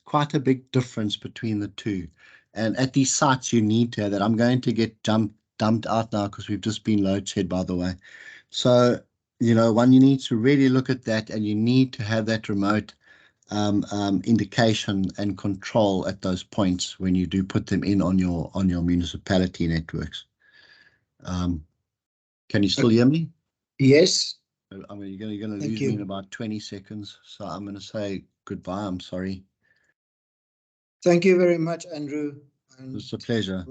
quite a big difference between the two. And at these sites, you need to have that. I'm going to get dumped out now because we've just been load shed, by the way. So, you need to really look at that, and you need to have that remote indication and control at those points when you do put them in on your municipality networks. Can you still hear me? Yes. I mean, you're going to lose me in about 20 seconds, so I'm going to say goodbye. I'm sorry. Thank you very much, Andrew. It's a pleasure.